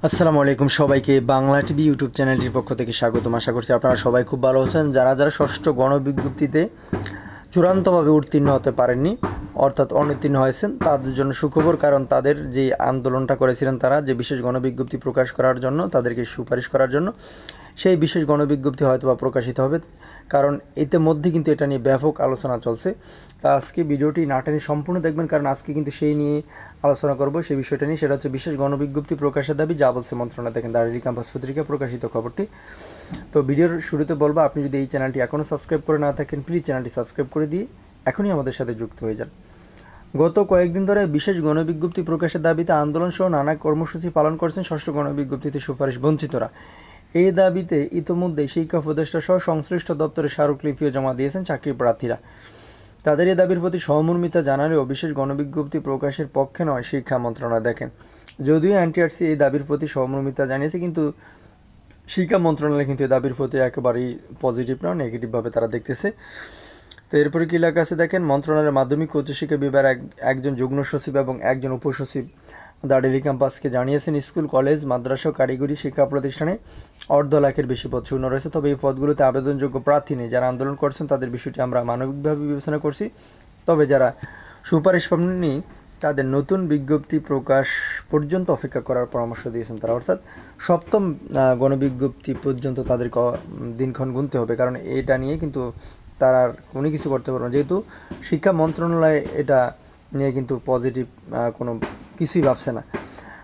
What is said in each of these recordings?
আসসালামু আলাইকুম সবাইকে বাংলা টিভি ইউটিউব চ্যানেলটির পক্ষ থেকে স্বাগতম। আশা করছি আপনারা সবাই খুব ভালো আছেন। যারা যারা ষষ্ঠ গণবিজ্ঞপ্তিতে চূড়ান্তভাবে উত্তীর্ণ হতে পারেননি অর্থাৎ অনুত্তীর্ণ হয়েছেন তাদের জন্য সুখবর, কারণ তাদের যে আন্দোলনটা করেছিলেন তারা যে বিশেষ গণবিজ্ঞপ্তি প্রকাশ করার জন্য তাদেরকে সুপারিশ করার জন্য সেই বিশেষ গণবিজ্ঞপ্তি হয়তো বা প্রকাশিত হবে, কারণ ইতিমধ্যে কিন্তু এটা নিয়ে ব্যাপক আলোচনা চলছে। তা আজকে ভিডিওটি না টেনে সম্পূর্ণ দেখবেন, কারণ আজকে কিন্তু সেই নিয়ে আলোচনা করব, সেই বিষয়টা নিয়ে। সেটা হচ্ছে বিশেষ গণবিজ্ঞপ্তি প্রকাশের দাবি যা বলছে মন্ত্রণালয়। দেখেন দাঁড়িয়ে ক্যাম্পাস পত্রিকা প্রকাশিত খবরটি। তো ভিডিওর শুরুতে বলবো, আপনি যদি এই চ্যানেলটি এখনও সাবস্ক্রাইব করে না থাকেন প্লিজ চ্যানেলটি সাবস্ক্রাইব করে দিয়ে এখনই আমাদের সাথে যুক্ত হয়ে যান। গত কয়েকদিন ধরে বিশেষ গণবিজ্ঞপ্তি প্রকাশের দাবিতে আন্দোলন সহ নানা কর্মসূচি পালন করছেন ষষ্ঠ গণবিজ্ঞপ্তিতে সুপারিশ বঞ্চিতরা। এই দাবিতে ইতোমধ্যে শিক্ষা উপদেষ্টা সহ সংশ্লিষ্ট দপ্তরে স্মারকলিপিও জমা দিয়েছেন চাকরি প্রার্থীরা। তাদের এই দাবির প্রতি সহমর্মিতা জানালেও বিশেষ গণবিজ্ঞপ্তি প্রকাশের পক্ষে নয় শিক্ষা মন্ত্রণালয়। দেখেন, যদিও এনটিআরসি এই দাবির প্রতি সহমর্মিতা জানিয়েছে, কিন্তু শিক্ষা মন্ত্রণালয় কিন্তু এই দাবির প্রতি একেবারেই পজিটিভ না, নেগেটিভভাবে তারা দেখতেছে। তো এরপরে কী লেখা আছে দেখেন, মন্ত্রণালয়ের মাধ্যমিক উচ্চশিক্ষা বিভাগের একজন যুগ্ম সচিব এবং একজন উপসচিব দাঁড়িয়ে ক্যাম্পাসকে জানিয়েছেন স্কুল, কলেজ, মাদ্রাসা ও কারিগরি শিক্ষা প্রতিষ্ঠানে 1.5 লাখের বেশি পদ শূন্য রয়েছে। তবে এই পদগুলোতে আবেদনযোগ্য প্রার্থী নেই। যারা আন্দোলন করছেন তাদের বিষয়টি আমরা মানবিকভাবে বিবেচনা করছি, তবে যারা সুপারিশ পাননি তাদের নতুন বিজ্ঞপ্তি প্রকাশ পর্যন্ত অপেক্ষা করার পরামর্শ দিয়েছেন তারা, অর্থাৎ সপ্তম গণবিজ্ঞপ্তি পর্যন্ত তাদের দিনক্ষণ গুনতে হবে, কারণ এটা নিয়ে কিন্তু তারা আর কোনো কিছু করতে পারবে না, যেহেতু শিক্ষা মন্ত্রণালয় এটা নিয়ে কিন্তু পজিটিভ কোনো কিছুই ভাবছে না।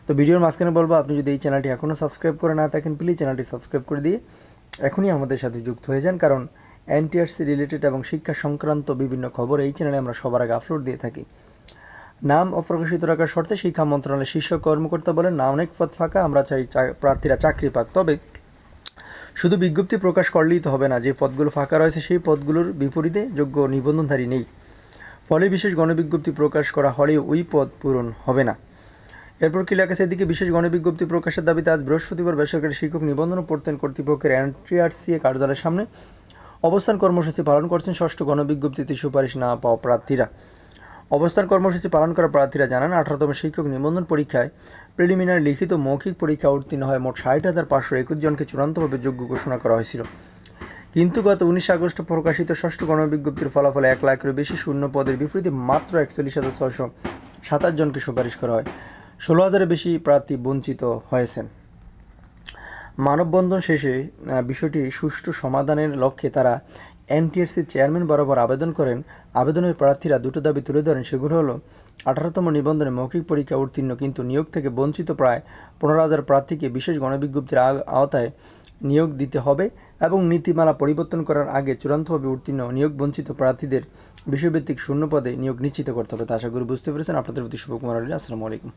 তো ভিডিওর মাঝখানে বলবো, আপনি যদি এই চ্যানেলটি এখনও সাবস্ক্রাইব করে না থাকেন প্লিজ চ্যানেলটি সাবস্ক্রাইব করে দিয়ে এখনই আমাদের সাথে যুক্ত হয়ে যান, কারণ এনটিআরসি রিলেটেড এবং শিক্ষা সংক্রান্ত বিভিন্ন খবর এই চ্যানেলে আমরা সবার আগে আপলোড দিয়ে থাকি। নাম অপ্রকাশিত রাখার শর্তে শিক্ষা মন্ত্রণালয়ের শীর্ষ কর্মকর্তা বলেন, না অনেক পদ ফাঁকা, আমরা চাই প্রার্থীরা চাকরি পাক, তবে শুধু বিজ্ঞপ্তি প্রকাশ করলেই তো হবে না, যে পদগুলো ফাঁকা রয়েছে সেই পদগুলোর বিপরীতে যোগ্য নিবন্ধনধারী নেই, ফলে বিশেষ গণবিজ্ঞপ্তি প্রকাশ করা হলেও ওই পদ পূরণ হবে না। এরপর কী লেখা আছে, এদিকে বিশেষ গণবিজ্ঞপ্তি প্রকাশের দাবিতে আজ বৃহস্পতিবার বেসরকারি শিক্ষক নিবন্ধন ও প্রত্যয়ন কর্তৃপক্ষের এনটিআরসি কার্যালয়ের সামনে অবস্থান কর্মসূচি পালন করছেন ষষ্ঠ গণবিজ্ঞপ্তিতে সুপারিশ না পাওয়া প্রার্থীরা। অবস্থান কর্মসূচি পালন করা প্রার্থীরা জানান, 18তম শিক্ষক নিবন্ধন পরীক্ষায় প্রিলিমিনারি লিখিত মৌখিক পরীক্ষা উত্তীর্ণ হয় মোট 60,521 জনকে চূড়ান্তভাবে যোগ্য ঘোষণা করা হয়েছিল। কিন্তু গত 19 আগস্ট প্রকাশিত ষষ্ঠ গণবিজ্ঞপ্তির ফলাফলে 1 লাখেরও বেশি শূন্য পদের বিপরীতে মাত্র 41,627 জনকে সুপারিশ করা হয়। 16,000-এর বেশি প্রার্থী বঞ্চিত হয়েছেন। মানববন্ধন শেষে বিষয়টি সুষ্ঠু সমাধানের লক্ষ্যে তারা এনটিআরসির চেয়ারম্যান বরাবর আবেদন করেন। আবেদনের প্রার্থীরা দুটো দাবি তুলে ধরেন, সেগুলো হলো 18তম নিবন্ধনে মৌখিক পরীক্ষা উত্তীর্ণ কিন্তু নিয়োগ থেকে বঞ্চিত প্রায় 15,000 প্রার্থীকে বিশেষ গণবিজ্ঞপ্তির আওতায় নিয়োগ দিতে হবে এবং নীতিমালা পরিবর্তন করার আগে চূড়ান্তভাবে উত্তীর্ণ নিয়োগ বঞ্চিত প্রার্থীদের বিষয়ভিত্তিক শূন্য পদে নিয়োগ নিশ্চিত করতে হবে। তা আশা করি বুঝতে পেরেছেন। আপনাদের প্রতি শুভকামনা রইল। আসসালামু আলাইকুম।